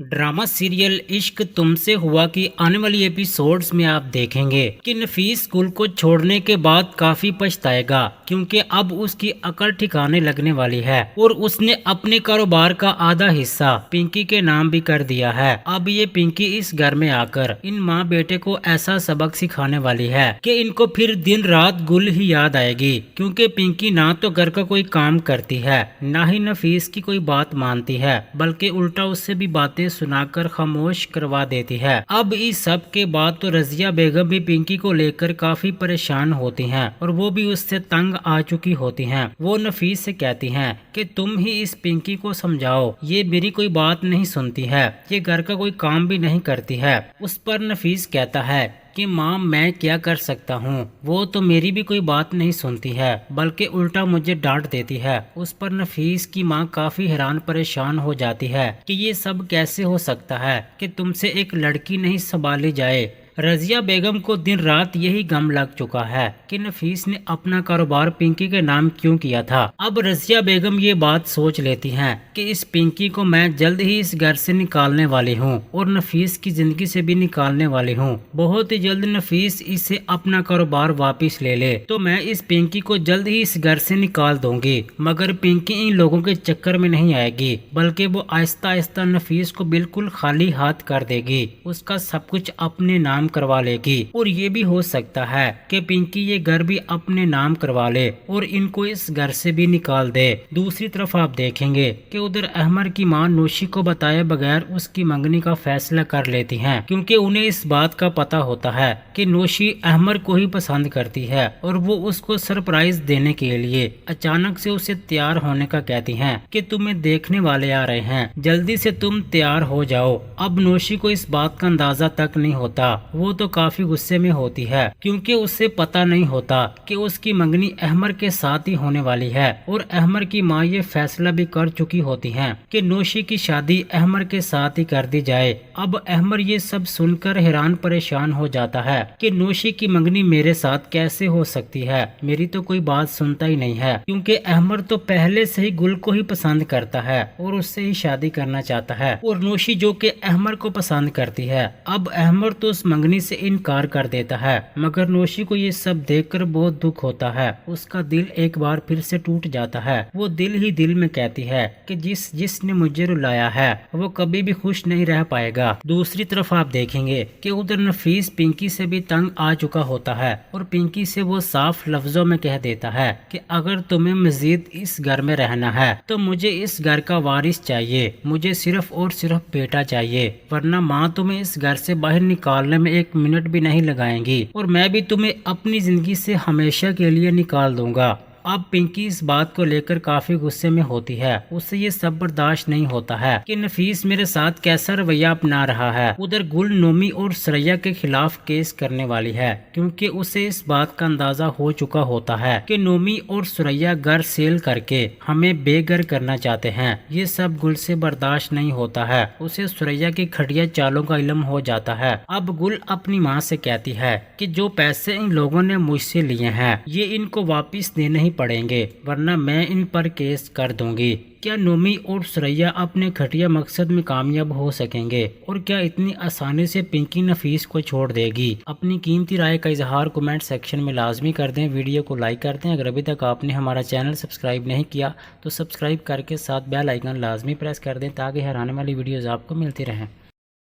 Drama serial इश्क तुमसे हुआ की आने वाली एपिसोड्स में आप देखेंगे कि नफीस स्कूल को छोड़ने के बाद काफी पछताएगा, क्योंकि अब उसकी अकल ठिकाने लगने वाली है और उसने अपने कारोबार का आधा हिस्सा पिंकी के नाम भी कर दिया है। अब ये पिंकी इस घर में आकर इन माँ बेटे को ऐसा सबक सिखाने वाली है कि इनको फिर दिन रात गुल ही याद आएगी, क्योंकि पिंकी ना तो घर का कोई काम करती है, ना ही नफीस की कोई बात मानती है, बल्कि उल्टा उससे भी बातें सुनाकर खामोश करवा देती है। अब इस सब के बाद तो रजिया बेगम भी पिंकी को लेकर काफी परेशान होती हैं और वो भी उससे तंग आ चुकी होती हैं। वो नफीस से कहती हैं कि तुम ही इस पिंकी को समझाओ, ये मेरी कोई बात नहीं सुनती है, ये घर का कोई काम भी नहीं करती है। उस पर नफीस कहता है कि माँ मैं क्या कर सकता हूँ, वो तो मेरी भी कोई बात नहीं सुनती है, बल्कि उल्टा मुझे डांट देती है। उस पर नफीस की माँ काफी हैरान परेशान हो जाती है कि ये सब कैसे हो सकता है कि तुमसे एक लड़की नहीं संभाली जाए। रजिया बेगम को दिन रात यही गम लग चुका है कि नफीस ने अपना कारोबार पिंकी के नाम क्यों किया था। अब रजिया बेगम ये बात सोच लेती हैं कि इस पिंकी को मैं जल्द ही इस घर से निकालने वाली हूँ और नफीस की जिंदगी से भी निकालने वाली हूँ। बहुत ही जल्द नफीस इसे अपना कारोबार वापस ले ले तो मैं इस पिंकी को जल्द ही इस घर से निकाल दूंगी। मगर पिंकी इन लोगों के चक्कर में नहीं आएगी, बल्कि वो आहिस्ता आहिस्ता नफीस को बिल्कुल खाली हाथ कर देगी, उसका सब कुछ अपने नाम करवा लेगी। और ये भी हो सकता है कि पिंकी ये घर भी अपने नाम करवा ले और इनको इस घर से भी निकाल दे। दूसरी तरफ आप देखेंगे कि उधर अहमर की मां नौशी को बताए बगैर उसकी मंगनी का फैसला कर लेती हैं, क्योंकि उन्हें इस बात का पता होता है कि नौशी अहमर को ही पसंद करती है और वो उसको सरप्राइज देने के लिए अचानक से उसे तैयार होने का कहती हैं कि तुम्हें देखने वाले आ रहे हैं, जल्दी से तुम तैयार हो जाओ। अब नौशी को इस बात का अंदाजा तक नहीं होता, वो तो काफी गुस्से में होती है, क्योंकि उसे पता नहीं होता कि उसकी मंगनी अहमर के साथ ही होने वाली है और अहमर की माँ ये फैसला भी कर चुकी होती हैं कि नौशी की शादी अहमर के साथ ही कर दी जाए। अब अहमर ये सब सुनकर हैरान परेशान हो जाता है कि नौशी की मंगनी मेरे साथ कैसे हो सकती है, मेरी तो कोई बात सुनता ही नहीं है, क्योंकि अहमर तो पहले से ही गुल को ही पसंद करता है और उससे ही शादी करना चाहता है और नौशी जो कि अहमर को पसंद करती है। अब अहमर तो उस मंगनी से इनकार कर देता है, मगर नौशी को ये सब देखकर बहुत दुख होता है, उसका दिल एक बार फिर से टूट जाता है। वो दिल ही दिल में कहती है कि जिसने मुझे रुलाया है वो कभी भी खुश नहीं रह पाएगा। दूसरी तरफ आप देखेंगे कि उधर नफीस पिंकी से भी तंग आ चुका होता है और पिंकी से वो साफ लफ्जों में कह देता है कि अगर तुम्हें मजीद इस घर में रहना है तो मुझे इस घर का वारिस चाहिए, मुझे सिर्फ और सिर्फ बेटा चाहिए, वरना माँ तुम्हें इस घर से बाहर निकालने में एक मिनट भी नहीं लगाएंगी और मैं भी तुम्हें अपनी जिंदगी से हमेशा के लिए निकाल दूंगा। अब पिंकी इस बात को लेकर काफी गुस्से में होती है, उससे ये सब बर्दाश्त नहीं होता है कि नफीस मेरे साथ कैसा रवैया अपना रहा है। उधर गुल नोमी और सरैया के खिलाफ केस करने वाली है, क्योंकि उसे इस बात का अंदाजा हो चुका होता है कि नोमी और सरैया घर सेल करके हमें बेघर करना चाहते हैं। ये सब गुल से बर्दाश्त नहीं होता है, उसे सरैया की घटिया चालों का इल्म हो जाता है। अब गुल अपनी माँ से कहती है कि जो पैसे इन लोगों ने मुझसे लिए हैं ये इनको वापिस देने ही पड़ेंगे, वरना मैं इन पर केस कर दूंगी। क्या नोमी और सरैया अपने घटिया मकसद में कामयाब हो सकेंगे और क्या इतनी आसानी से पिंकी नफीस को छोड़ देगी? अपनी कीमती राय का इजहार कमेंट सेक्शन में लाजमी कर दें, वीडियो को लाइक कर दें। अगर अभी तक आपने हमारा चैनल सब्सक्राइब नहीं किया तो सब्सक्राइब करके साथ बेल आइकन लाजमी प्रेस कर दें, ताकि हर आने वाली वीडियोज़ आपको मिलती रहें।